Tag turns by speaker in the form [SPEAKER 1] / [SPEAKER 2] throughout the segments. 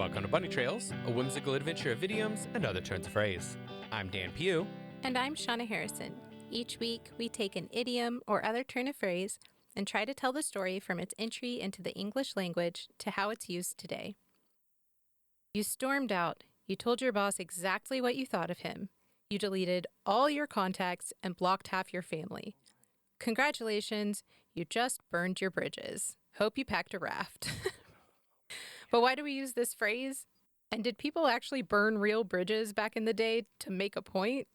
[SPEAKER 1] Welcome to Bunny Trails, a whimsical adventure of idioms and other turns of phrase. I'm Dan Pugh.
[SPEAKER 2] And I'm Shauna Harrison. Each week, we take an idiom or other turn of phrase and try to tell the story from its entry into the English language to how it's used today. You stormed out. You told your boss exactly what you thought of him. You deleted all your contacts and blocked half your family. Congratulations, you just burned your bridges. Hope you packed a raft. But why do we use this phrase? And did people actually burn real bridges back in the day to make a point?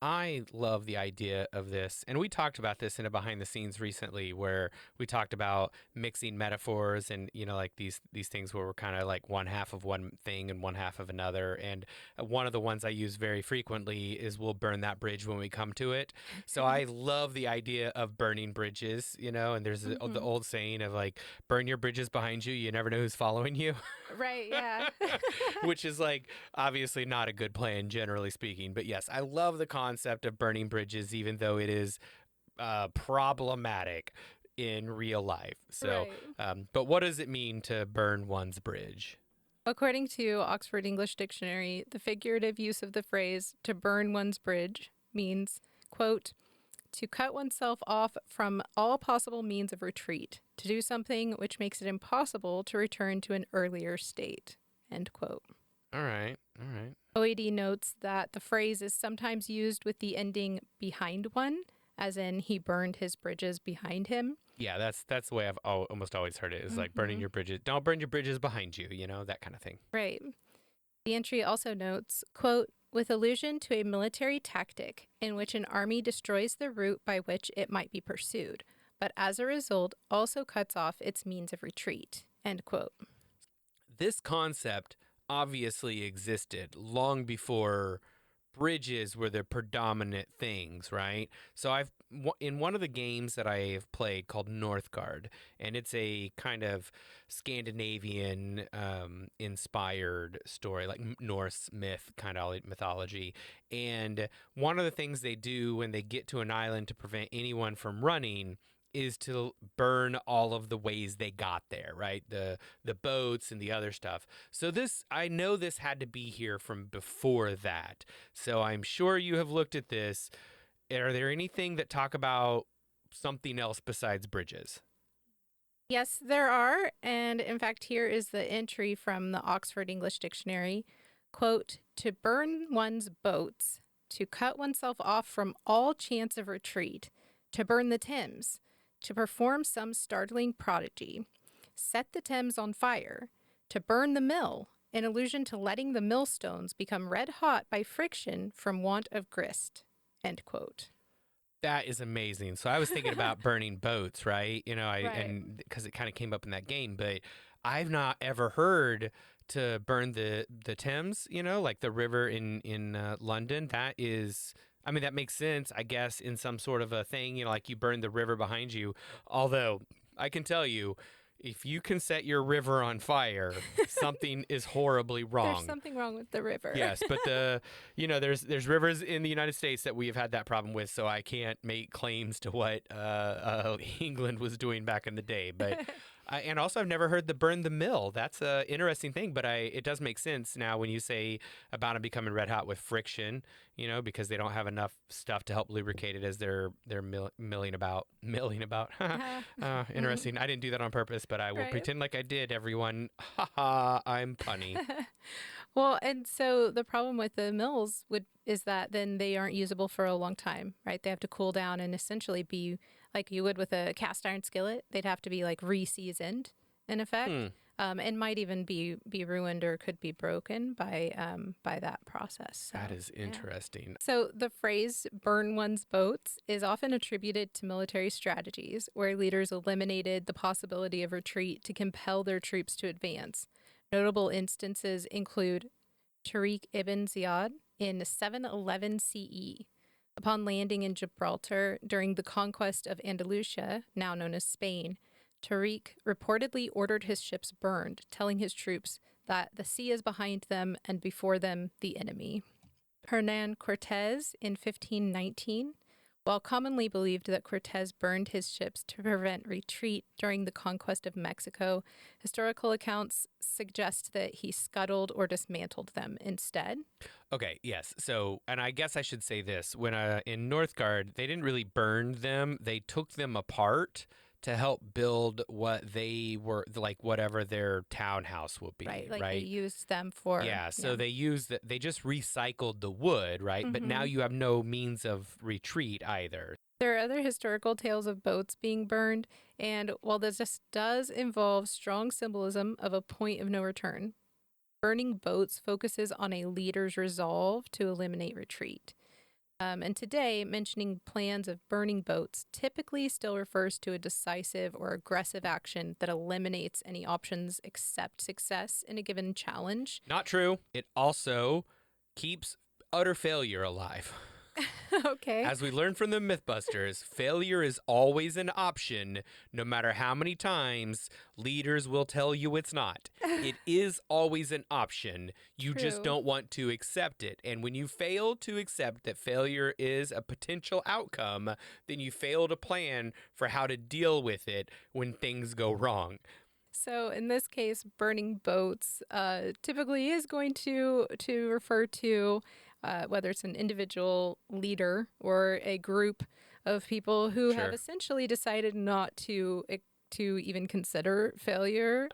[SPEAKER 1] I love the idea of this, and we talked about this in a behind the scenes recently where we talked about mixing metaphors and, like these things where we're kind of like one half of one thing and one half of another. And one of the ones I use very frequently is we'll burn that bridge when we come to it. So I love the idea of burning bridges, and there's the old saying of like, burn your bridges behind you. You never know who's following you.
[SPEAKER 2] Right, yeah.
[SPEAKER 1] Which is like obviously not a good plan, generally speaking. But yes, I love the concept of burning bridges, even though it is problematic in real life. So,
[SPEAKER 2] Right.
[SPEAKER 1] But what does it mean to burn one's bridge?
[SPEAKER 2] According to Oxford English Dictionary, the figurative use of the phrase to burn one's bridge means, quote, to cut oneself off from all possible means of retreat, to do something which makes it impossible to return to an earlier state, end quote.
[SPEAKER 1] All right.
[SPEAKER 2] OAD notes that the phrase is sometimes used with the ending behind one, as in he burned his bridges behind him.
[SPEAKER 1] Yeah, that's the way I've almost always heard it, is like burning your bridges. Don't burn your bridges behind you, that kind of thing.
[SPEAKER 2] Right. The entry also notes, quote, with allusion to a military tactic in which an army destroys the route by which it might be pursued, but as a result also cuts off its means of retreat, end quote.
[SPEAKER 1] This concept obviously existed long before bridges were the predominant things, right? So in one of the games that I have played called Northgard, and it's a kind of Scandinavian inspired story, like Norse myth kind of mythology. And one of the things they do when they get to an island to prevent anyone from running is to burn all of the ways they got there, right? The boats and the other stuff. So I know this had to be here from before that. So I'm sure you have looked at this. Are there anything that talk about something else besides bridges?
[SPEAKER 2] Yes, there are. And in fact, here is the entry from the Oxford English Dictionary. Quote, to burn one's boats, to cut oneself off from all chance of retreat, to burn the Thames, to perform some startling prodigy, set the Thames on fire, to burn the mill, in allusion to letting the millstones become red hot by friction from want of grist, end quote.
[SPEAKER 1] That is amazing. So I was thinking about burning boats, right?
[SPEAKER 2] Right.
[SPEAKER 1] And because it kind of came up in that game, but I've not ever heard to burn the Thames, like the river in London. That makes sense, I guess, in some sort of a thing, like you burn the river behind you. Although I can tell you, if you can set your river on fire, something is horribly wrong.
[SPEAKER 2] There's something wrong with the river.
[SPEAKER 1] Yes, but there's rivers in the United States that we have had that problem with, so I can't make claims to what England was doing back in the day. But and also I've never heard the burn the mill. That's an interesting thing, but it does make sense now when you say about them becoming red hot with friction, because they don't have enough stuff to help lubricate it as they're milling about. Interesting. I didn't do that on purpose, but I will pretend like I did, everyone. Ha ha, I'm punny.
[SPEAKER 2] Well, and so the problem with the mills is that then they aren't usable for a long time, right? They have to cool down and essentially be like you would with a cast iron skillet. They'd have to be like re-seasoned in effect, and might even be ruined or could be broken by that process. So,
[SPEAKER 1] that is interesting.
[SPEAKER 2] Yeah. So the phrase "burn one's boats" is often attributed to military strategies where leaders eliminated the possibility of retreat to compel their troops to advance. Notable instances include Tariq ibn Ziyad in 711 CE. Upon landing in Gibraltar during the conquest of Andalusia, now known as Spain, Tariq reportedly ordered his ships burned, telling his troops that the sea is behind them and before them the enemy. Hernan Cortez in 1519 While commonly believed that Cortez burned his ships to prevent retreat during the conquest of Mexico, historical accounts suggest that he scuttled or dismantled them instead.
[SPEAKER 1] Okay, yes. So, and I guess I should say this: when in Northgard, they didn't really burn them; they took them apart to help build what they were like, whatever their townhouse will be,
[SPEAKER 2] Right, like they
[SPEAKER 1] right?
[SPEAKER 2] used them for,
[SPEAKER 1] Yeah.
[SPEAKER 2] yeah.
[SPEAKER 1] So they just recycled the wood, right? But now
[SPEAKER 2] Mhm.
[SPEAKER 1] you have no means of retreat either.
[SPEAKER 2] There are other historical tales of boats being burned, and while this just does involve strong symbolism of a point of no return, burning boats focuses on a leader's resolve to eliminate retreat. And today, mentioning plans of burning boats typically still refers to a decisive or aggressive action that eliminates any options except success in a given challenge.
[SPEAKER 1] Not true. It also keeps utter failure alive.
[SPEAKER 2] Okay.
[SPEAKER 1] As we learned from the Mythbusters, failure is always an option, no matter how many times leaders will tell you it's not. It is always an option. You just
[SPEAKER 2] True.
[SPEAKER 1] don't want to accept it. And when you fail to accept that failure is a potential outcome, then you fail to plan for how to deal with it when things go wrong.
[SPEAKER 2] So in this case, burning boats typically is going to refer to whether it's an individual leader or a group of people who have
[SPEAKER 1] Sure.
[SPEAKER 2] essentially decided not to even consider failure.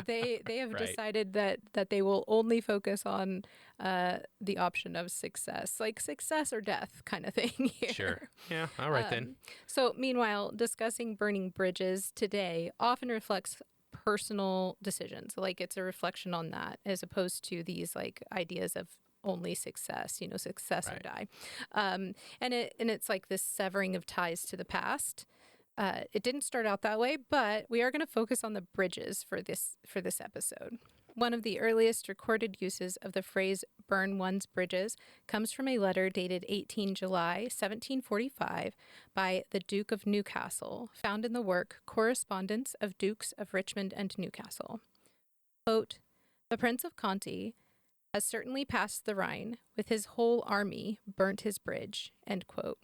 [SPEAKER 2] They have
[SPEAKER 1] Right.
[SPEAKER 2] decided that they will only focus on the option of success, like success or death kind of thing
[SPEAKER 1] Sure.
[SPEAKER 2] here.
[SPEAKER 1] Yeah. All right then.
[SPEAKER 2] So, meanwhile, discussing burning bridges today often reflects personal decisions. Like it's a reflection on that as opposed to these like ideas of only success, success or
[SPEAKER 1] Right.
[SPEAKER 2] die. And it's like this severing of ties to the past. It didn't start out that way, but we are going to focus on the bridges for this episode. One of the earliest recorded uses of the phrase burn one's bridges comes from a letter dated 18 July 1745 by the Duke of Newcastle, found in the work Correspondence of Dukes of Richmond and Newcastle. Quote, "The Prince of Conti has certainly passed the Rhine, with his whole army burnt his bridge." End quote.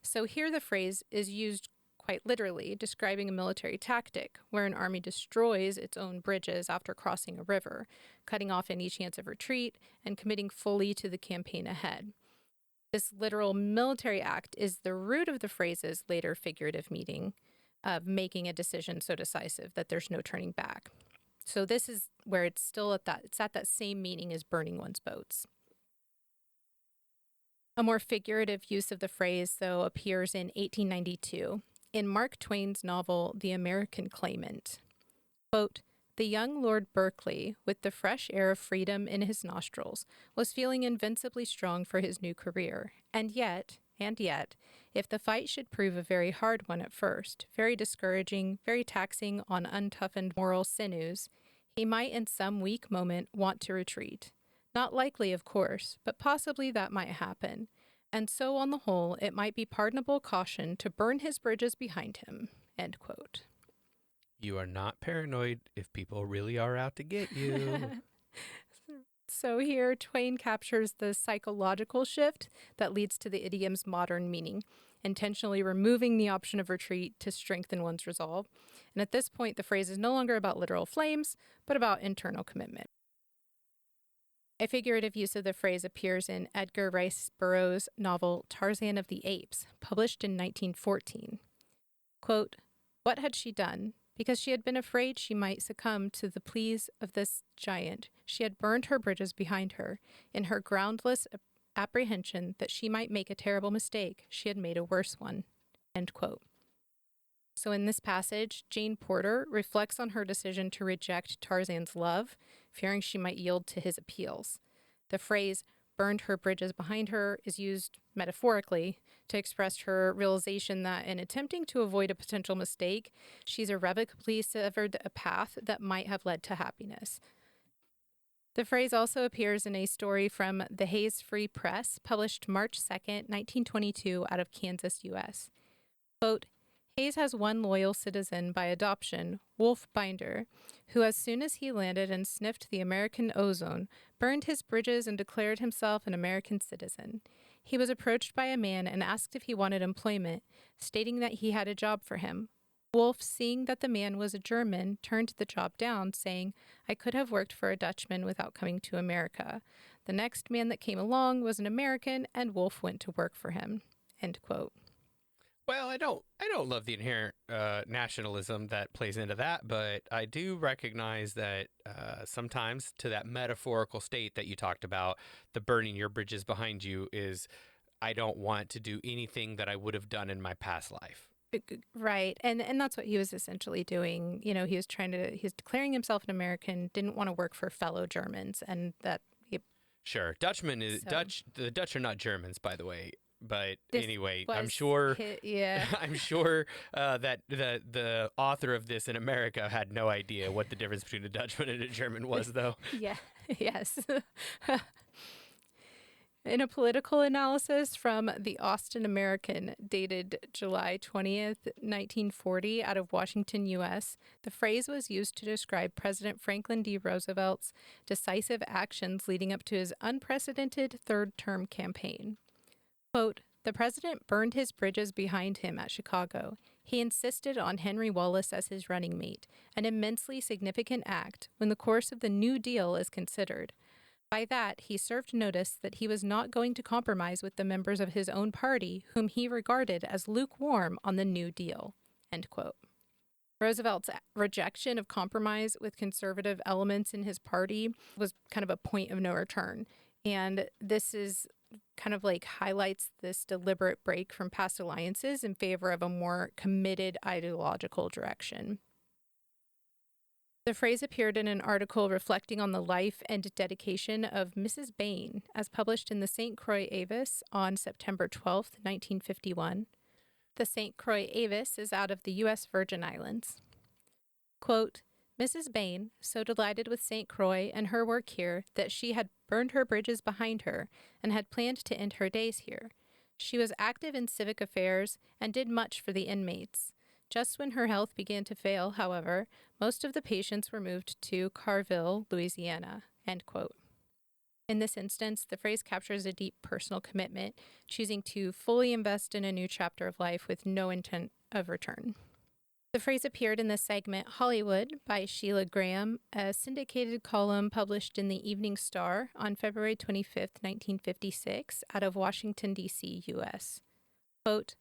[SPEAKER 2] So here the phrase is used quite literally, describing a military tactic where an army destroys its own bridges after crossing a river, cutting off any chance of retreat and committing fully to the campaign ahead. This literal military act is the root of the phrase's later figurative meaning of making a decision so decisive that there's no turning back. So this is where it's at that same meaning as burning one's boats. A more figurative use of the phrase, though, appears in 1892 in Mark Twain's novel The American Claimant. Quote, "The young Lord Berkeley, with the fresh air of freedom in his nostrils, was feeling invincibly strong for his new career. And yet, if the fight should prove a very hard one at first, very discouraging, very taxing on untoughened moral sinews, he might in some weak moment want to retreat. Not likely, of course, but possibly that might happen. And so, on the whole, it might be pardonable caution to burn his bridges behind him." End quote.
[SPEAKER 1] You are not paranoid if people really are out to get you.
[SPEAKER 2] So here, Twain captures the psychological shift that leads to the idiom's modern meaning, intentionally removing the option of retreat to strengthen one's resolve. And at this point, the phrase is no longer about literal flames, but about internal commitment. A figurative use of the phrase appears in Edgar Rice Burroughs' novel Tarzan of the Apes, published in 1914. Quote, "What had she done? Because she had been afraid she might succumb to the pleas of this giant, she had burned her bridges behind her. In her groundless apprehension that she might make a terrible mistake, she had made a worse one." End quote. So in this passage, Jane Porter reflects on her decision to reject Tarzan's love, fearing she might yield to his appeals. The phrase "burned her bridges behind her" is used metaphorically to express her realization that in attempting to avoid a potential mistake, she's irrevocably severed a path that might have led to happiness. The phrase also appears in a story from the Hayes Free Press, published March 2nd, 1922, out of Kansas, U.S. Quote, "Hayes has one loyal citizen by adoption, Wolf Binder, who as soon as he landed and sniffed the American ozone, burned his bridges and declared himself an American citizen. He was approached by a man and asked if he wanted employment, stating that he had a job for him. Wolf, seeing that the man was a German, turned the job down, saying, "I could have worked for a Dutchman without coming to America." The next man that came along was an American, and Wolf went to work for him. End quote.
[SPEAKER 1] Well, I don't love the inherent nationalism that plays into that, but I do recognize that sometimes to that metaphorical state that you talked about, the burning your bridges behind you is I don't want to do anything that I would have done in my past life.
[SPEAKER 2] Right. And that's what he was essentially doing. You know, he was declaring himself an American, didn't want to work for fellow Germans, and that he
[SPEAKER 1] Sure, Dutchman is
[SPEAKER 2] so
[SPEAKER 1] Dutch. The Dutch are not Germans, by the way. But
[SPEAKER 2] this
[SPEAKER 1] anyway, I'm
[SPEAKER 2] was
[SPEAKER 1] sure
[SPEAKER 2] yeah.
[SPEAKER 1] I'm sure that the author of this in America had no idea what the difference between a Dutchman and a German was, though.
[SPEAKER 2] Yeah. Yes. In a political analysis from the Austin American, dated July 20th, 1940, out of Washington, U.S., the phrase was used to describe President Franklin D. Roosevelt's decisive actions leading up to his unprecedented third-term campaign. Quote, "The president burned his bridges behind him at Chicago. He insisted on Henry Wallace as his running mate, an immensely significant act when the course of the New Deal is considered. By that, he served notice that he was not going to compromise with the members of his own party, whom he regarded as lukewarm on the New Deal." End quote. Roosevelt's rejection of compromise with conservative elements in his party was kind of a point of no return. And this is kind of like highlights this deliberate break from past alliances in favor of a more committed ideological direction. The phrase appeared in an article reflecting on the life and dedication of Mrs. Bain, as published in the St. Croix Avis on September 12th, 1951. The St. Croix Avis is out of the U.S. Virgin Islands. Quote, "Mrs. Bain, so delighted with St. Croix and her work here that she had burned her bridges behind her and had planned to end her days here. She was active in civic affairs and did much for the inmates. Just when her health began to fail, however, most of the patients were moved to Carville, Louisiana." End quote. In this instance, the phrase captures a deep personal commitment, choosing to fully invest in a new chapter of life with no intent of return. The phrase appeared in the segment Hollywood by Sheila Graham, a syndicated column published in the Evening Star on February 25th, 1956, out of Washington, D.C., U.S. Quote,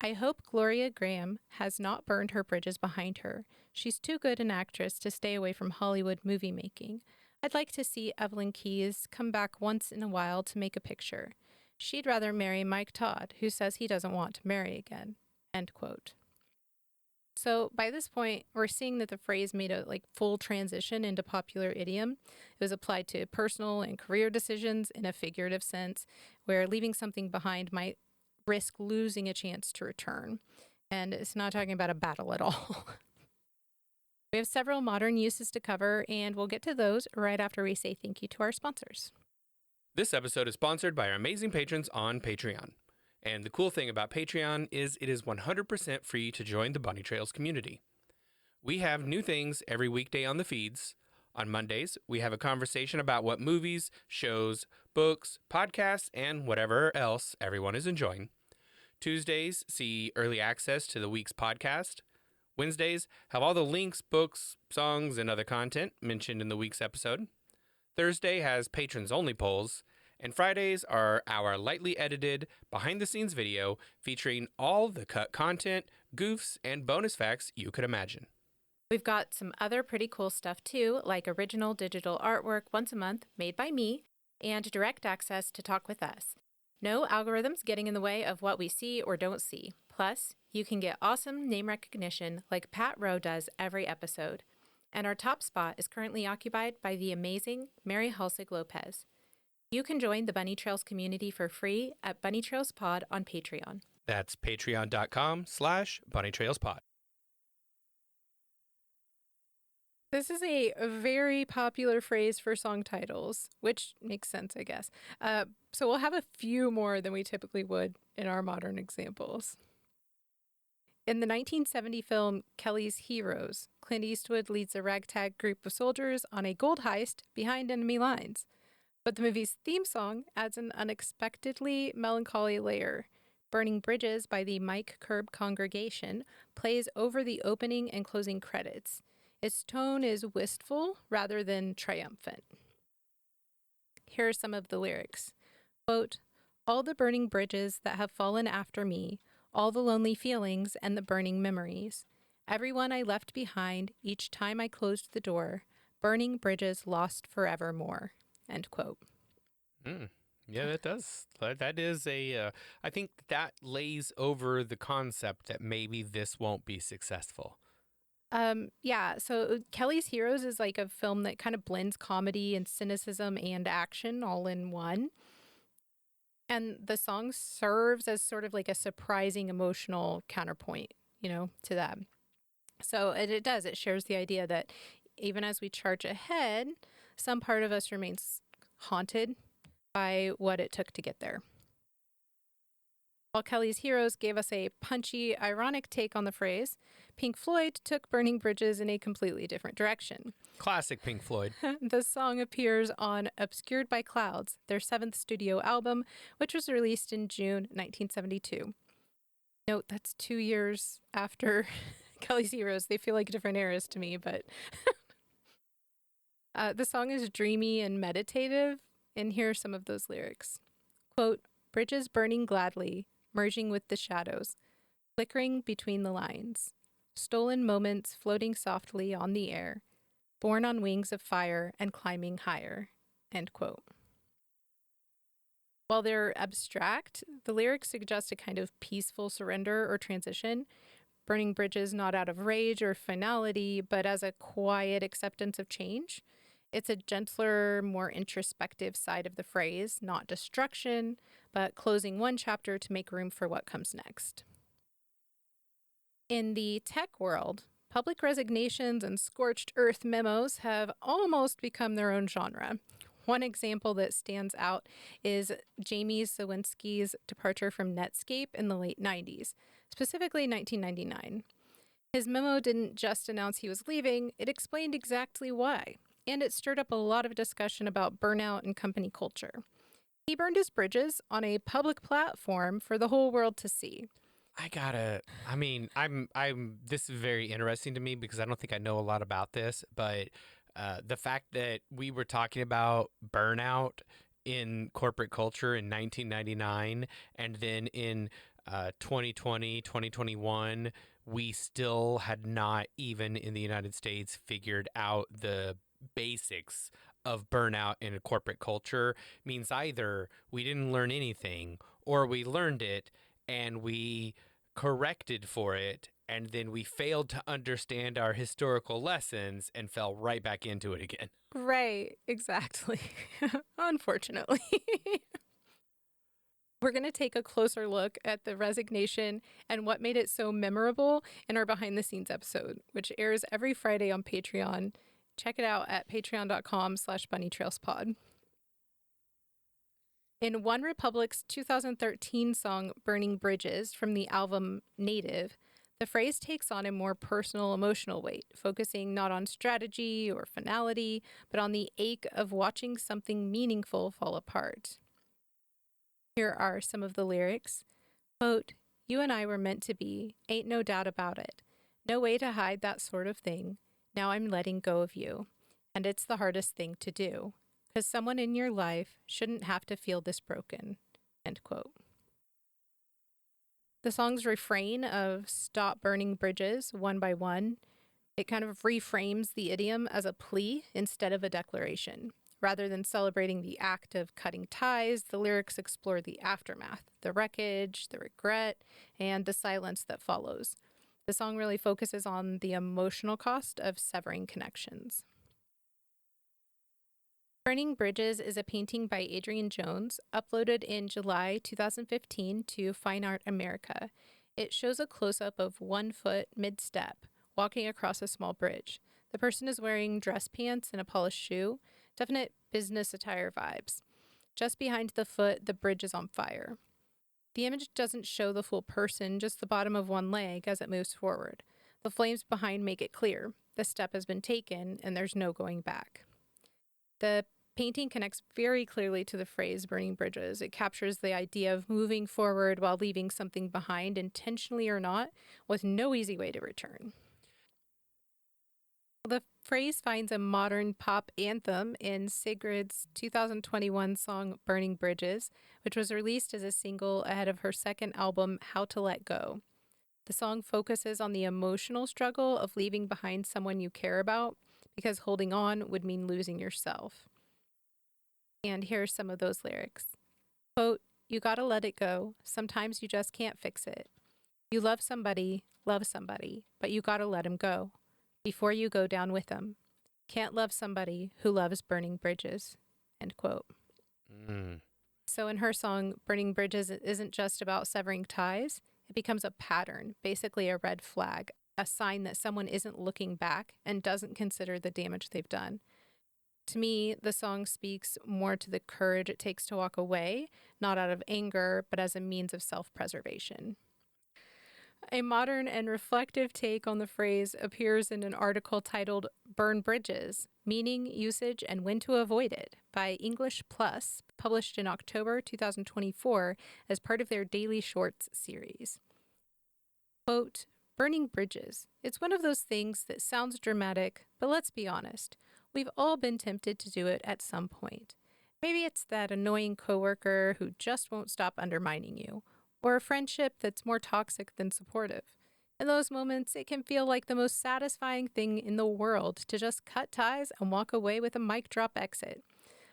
[SPEAKER 2] "I hope Gloria Graham has not burned her bridges behind her. She's too good an actress to stay away from Hollywood movie making. I'd like to see Evelyn Keyes come back once in a while to make a picture. She'd rather marry Mike Todd, who says he doesn't want to marry again." End quote. So by this point, we're seeing that the phrase made a full transition into popular idiom. It was applied to personal and career decisions in a figurative sense, where leaving something behind might risk losing a chance to return. And it's not talking about a battle at all. We have several modern uses to cover, and we'll get to those right after we say thank you to our sponsors.
[SPEAKER 1] This episode is sponsored by our amazing patrons on Patreon. And the cool thing about Patreon is it is 100% free to join the Bunny Trails community. We have new things every weekday on the feeds. On Mondays, we have a conversation about what movies, shows, books, podcasts, and whatever else everyone is enjoying. Tuesdays see early access to the week's podcast. Wednesdays have all the links, books, songs, and other content mentioned in the week's episode. Thursday has patrons-only polls. And Fridays are our lightly edited, behind-the-scenes video featuring all the cut content, goofs, and bonus facts you could imagine.
[SPEAKER 2] We've got some other pretty cool stuff too, like original digital artwork once a month made by me, and direct access to talk with us. No algorithms getting in the way of what we see or don't see. Plus, you can get awesome name recognition like Pat Rowe does every episode. And our top spot is currently occupied by the amazing Mary Halsig Lopez. You can join the Bunny Trails community for free at Bunny Trails Pod on Patreon.
[SPEAKER 1] That's patreon.com/bunnytrailspod.
[SPEAKER 2] This is a very popular phrase for song titles, which makes sense, I guess. So we'll have a few more than we typically would in our modern examples. In the 1970 film Kelly's Heroes, Clint Eastwood leads a ragtag group of soldiers on a gold heist behind enemy lines. But the movie's theme song adds an unexpectedly melancholy layer. Burning Bridges by the Mike Curb Congregation plays over the opening and closing credits. Its tone is wistful rather than triumphant. Here are some of the lyrics. Quote, all the burning bridges that have fallen after me, all the lonely feelings and the burning memories. Everyone I left behind each time I closed the door, burning bridges lost forevermore. End quote.
[SPEAKER 1] Mm. Yeah, that does. That is I think that lays over the concept that maybe this won't be successful.
[SPEAKER 2] Yeah, so Kelly's Heroes is like a film that kind of blends comedy and cynicism and action all in one. And the song serves as sort of like a surprising emotional counterpoint, to that. So it does. It shares the idea that even as we charge ahead, some part of us remains haunted by what it took to get there. While Kelly's Heroes gave us a punchy, ironic take on the phrase, Pink Floyd took Burning Bridges in a completely different direction.
[SPEAKER 1] Classic Pink Floyd.
[SPEAKER 2] The song appears on Obscured by Clouds, their seventh studio album, which was released in June 1972. Note that's 2 years after Kelly's Heroes. They feel like different eras to me, but the song is dreamy and meditative, and here are some of those lyrics. Quote, bridges burning gladly, merging with the shadows, flickering between the lines, stolen moments floating softly on the air, borne on wings of fire and climbing higher. End quote. While they're abstract, the lyrics suggest a kind of peaceful surrender or transition, burning bridges not out of rage or finality, but as a quiet acceptance of change. It's a gentler, more introspective side of the phrase, not destruction, but closing one chapter to make room for what comes next. In the tech world, public resignations and scorched earth memos have almost become their own genre. One example that stands out is Jamie Sawinski's departure from Netscape in the late 90s, specifically 1999. His memo didn't just announce he was leaving, it explained exactly why, and it stirred up a lot of discussion about burnout and company culture. He burned his bridges on a public platform for the whole world to see.
[SPEAKER 1] This is very interesting to me because I don't think I know a lot about this, but the fact that we were talking about burnout in corporate culture in 1999 and then in 2020, 2021, we still had not even in the United States figured out the basics of burnout in a corporate culture means either we didn't learn anything or we learned it and we corrected for it and then we failed to understand our historical lessons and fell right back into it again.
[SPEAKER 2] Right, exactly. Unfortunately. We're going to take a closer look at the resignation and what made it so memorable in our behind the scenes episode, which airs every Friday on Patreon. Check it out at patreon.com/bunnytrailspod. In One Republic's 2013 song Burning Bridges from the album Native, the phrase takes on a more personal, emotional weight, focusing not on strategy or finality, but on the ache of watching something meaningful fall apart. Here are some of the lyrics. Quote, you and I were meant to be, ain't no doubt about it. No way to hide that sort of thing. Now I'm letting go of you. And it's the hardest thing to do. Because someone in your life shouldn't have to feel this broken. End quote. The song's refrain of stop burning bridges one by one, it kind of reframes the idiom as a plea instead of a declaration. Rather than celebrating the act of cutting ties, the lyrics explore the aftermath, the wreckage, the regret, and the silence that follows. The song really focuses on the emotional cost of severing connections. Burning Bridges is a painting by Adrian Jones, uploaded in July 2015 to Fine Art America. It shows a close-up of 1 foot mid-step, walking across a small bridge. The person is wearing dress pants and a polished shoe, definite business attire vibes. Just behind the foot, the bridge is on fire. The image doesn't show the full person, just the bottom of one leg as it moves forward. The flames behind make it clear. The step has been taken, and there's no going back. The Painting connects very clearly to the phrase burning bridges. It captures the idea of moving forward while leaving something behind, intentionally or not, with no easy way to return. The phrase finds a modern pop anthem in Sigrid's 2021 song Burning Bridges, which was released as a single ahead of her second album, How to Let Go. The song focuses on the emotional struggle of leaving behind someone you care about, because holding on would mean losing yourself. And here are some of those lyrics. Quote, "You gotta let it go. Sometimes you just can't fix it. You love somebody, but you gotta let him go before you go down with them. Can't love somebody who loves burning bridges." End quote. So in her song, Burning Bridges isn't just about severing ties. It becomes a pattern, basically a red flag, a sign that someone isn't looking back and doesn't consider the damage they've done. To me, the song speaks more to the courage it takes to walk away, not out of anger, but as a means of self-preservation. A modern and reflective take on the phrase appears in an article titled Burn Bridges, Meaning, Usage, and When to Avoid It by English Plus, published in October 2024 as part of their Daily Shorts series. Quote, "Burning bridges. It's one of those things that sounds dramatic, but let's be honest. We've all been tempted to do it at some point. Maybe it's that annoying coworker who just won't stop undermining you, or a friendship that's more toxic than supportive. In those moments, it can feel like the most satisfying thing in the world to just cut ties and walk away with a mic drop exit.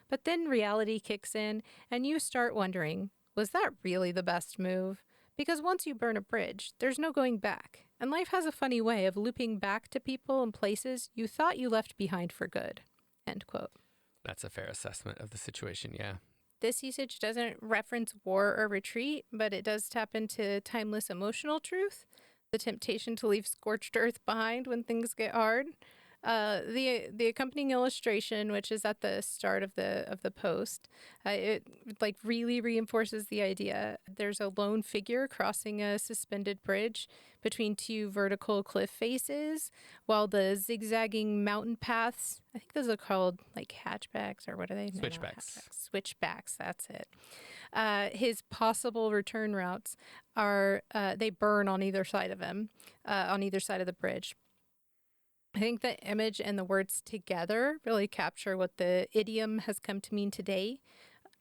[SPEAKER 2] But then reality kicks in, and you start wondering, was that really the best move? Because once you burn a bridge, there's no going back, and life has a funny way of looping back to people and places you thought you left behind for good." End quote.
[SPEAKER 1] That's a fair assessment of the situation, yeah.
[SPEAKER 2] This usage doesn't reference war or retreat, but it does tap into timeless emotional truth, the temptation to leave scorched earth behind when things get hard. The accompanying illustration, which is at the start of the post, it like really reinforces the idea. There's a lone figure crossing a suspended bridge between two vertical cliff faces, while the zigzagging mountain paths, I think those are called like hatchbacks, or what are they?
[SPEAKER 1] Switchbacks.
[SPEAKER 2] No, switchbacks, that's it. His possible return routes are, they burn on either side of him, on either side of the bridge. I think the image and the words together really capture what the idiom has come to mean today.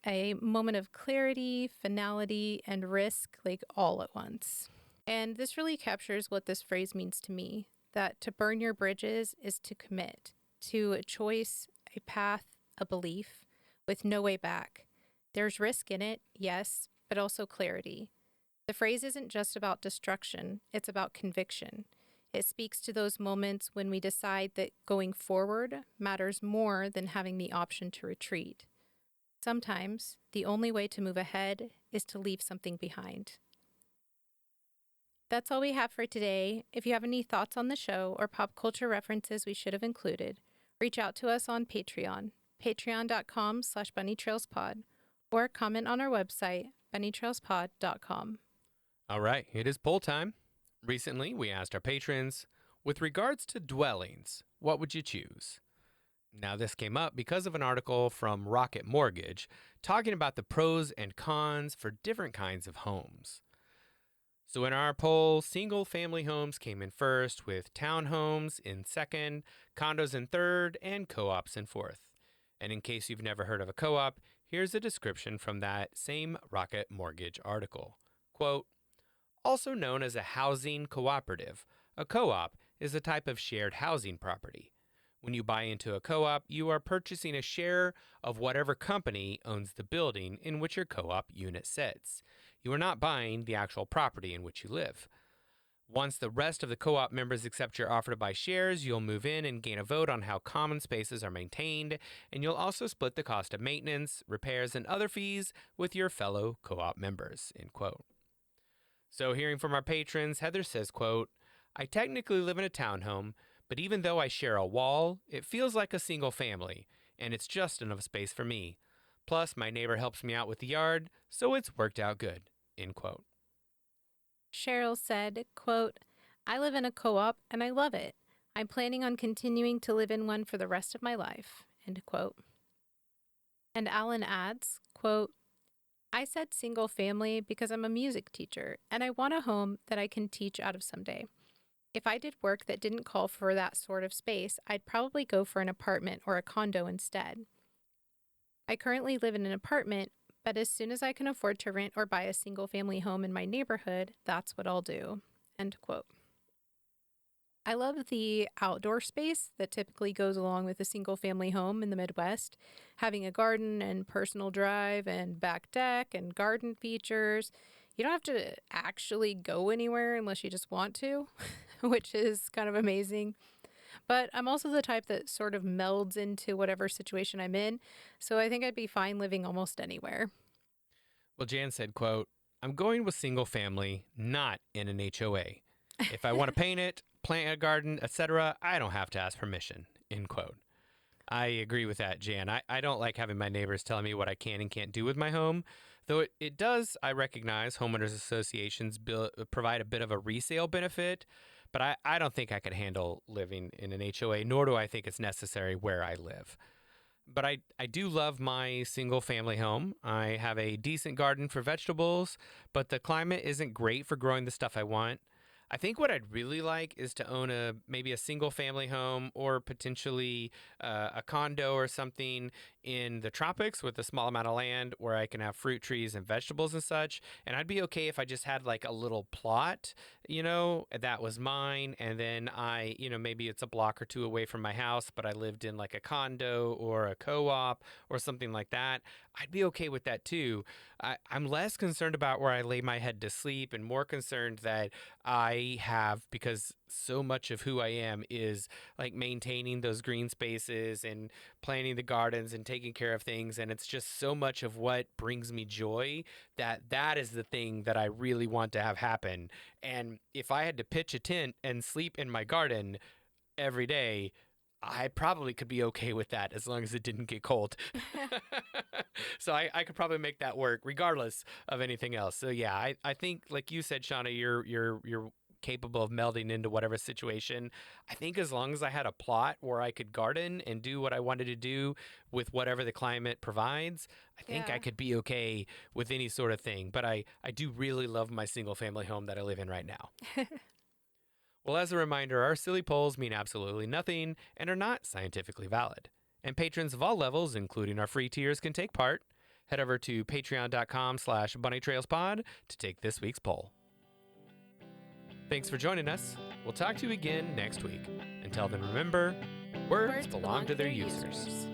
[SPEAKER 2] A moment of clarity, finality, and risk, like all at once. And this really captures what this phrase means to me, that to burn your bridges is to commit to a choice, a path, a belief, with no way back. There's risk in it, yes, but also clarity. The phrase isn't just about destruction, it's about conviction. It speaks to those moments when we decide that going forward matters more than having the option to retreat. Sometimes, the only way to move ahead is to leave something behind. That's all we have for today. If you have any thoughts on the show or pop culture references we should have included, reach out to us on Patreon, patreon.com/bunnytrailspod, or comment on our website, bunnytrailspod.com.
[SPEAKER 1] All right, it is poll time. Recently, we asked our patrons, with regards to dwellings, what would you choose? Now, this came up because of an article from Rocket Mortgage talking about the pros and cons for different kinds of homes. So in our poll, single-family homes came in first, with townhomes in second, condos in third, and co-ops in fourth. And in case you've never heard of a co-op, here's a description from that same Rocket Mortgage article. Quote, "Also known as a housing cooperative, a co-op is a type of shared housing property. When you buy into a co-op, you are purchasing a share of whatever company owns the building in which your co-op unit sits. You are not buying the actual property in which you live. Once the rest of the co-op members accept your offer to buy shares, you'll move in and gain a vote on how common spaces are maintained, and you'll also split the cost of maintenance, repairs, and other fees with your fellow co-op members." End quote. So hearing from our patrons, Heather says, quote, "I technically live in a townhome, but even though I share a wall, it feels like a single family, and it's just enough space for me. Plus, my neighbor helps me out with the yard, so it's worked out good." End quote.
[SPEAKER 2] Cheryl said, quote, "I live in a co-op and I love it. I'm planning on continuing to live in one for the rest of my life." End quote. And Alan adds, quote, I said single family because I'm a music teacher and I want a home that I can teach out of someday. If I did work that didn't call for that sort of space, I'd probably go for an apartment or a condo instead. I currently live in an apartment, but as soon as I can afford to rent or buy a single family home in my neighborhood, that's what I'll do. End quote. I love the outdoor space that typically goes along with a single family home in the Midwest, having a garden and personal drive and back deck and garden features. You don't have to actually go anywhere unless you just want to, which is kind of amazing. But I'm also the type that sort of melds into whatever situation I'm in, so I think I'd be fine living almost anywhere.
[SPEAKER 1] Well, Jan said, quote, I'm going with single family, not in an HOA. If I want to paint it, plant a garden, etc., I don't have to ask permission, end quote. I agree with that, Jan. I don't like having my neighbors telling me what I can and can't do with my home, though it does, I recognize, homeowners associations provide a bit of a resale benefit, but I don't think I could handle living in an HOA, nor do I think it's necessary where I live. But I do love my single family home. I have a decent garden for vegetables, but the climate isn't great for growing the stuff I want. I think what I'd really like is to own maybe a single family home or potentially a condo or something in the tropics with a small amount of land where I can have fruit trees and vegetables and such. And I'd be okay if I just had like a little plot, that was mine. And then maybe it's a block or two away from my house, but I lived in like a condo or a co-op or something like that. I'd be okay with that too. I'm less concerned about where I lay my head to sleep and more concerned that I have, because so much of who I am is like maintaining those green spaces and planting the gardens and taking care of things. And it's just so much of what brings me joy that is the thing that I really want to have happen. And if I had to pitch a tent and sleep in my garden every day, I probably could be okay with that as long as it didn't get cold. So I could probably make that work regardless of anything else. So yeah, I think like you said, Shauna, you're capable of melding into whatever situation. I think as long as I had a plot where I could garden and do what I wanted to do with whatever the climate provides, I think
[SPEAKER 2] Yeah.
[SPEAKER 1] I could be okay with any sort of thing. But I do really love my single family home that I live in right now. Well, as a reminder, our silly polls mean absolutely nothing and are not scientifically valid. And patrons of all levels, including our free tiers, can take part. Head over to patreon.com/bunnytrailspod to take this week's poll. Thanks for joining us. We'll talk to you again next week. Until then, remember, words belong to their users.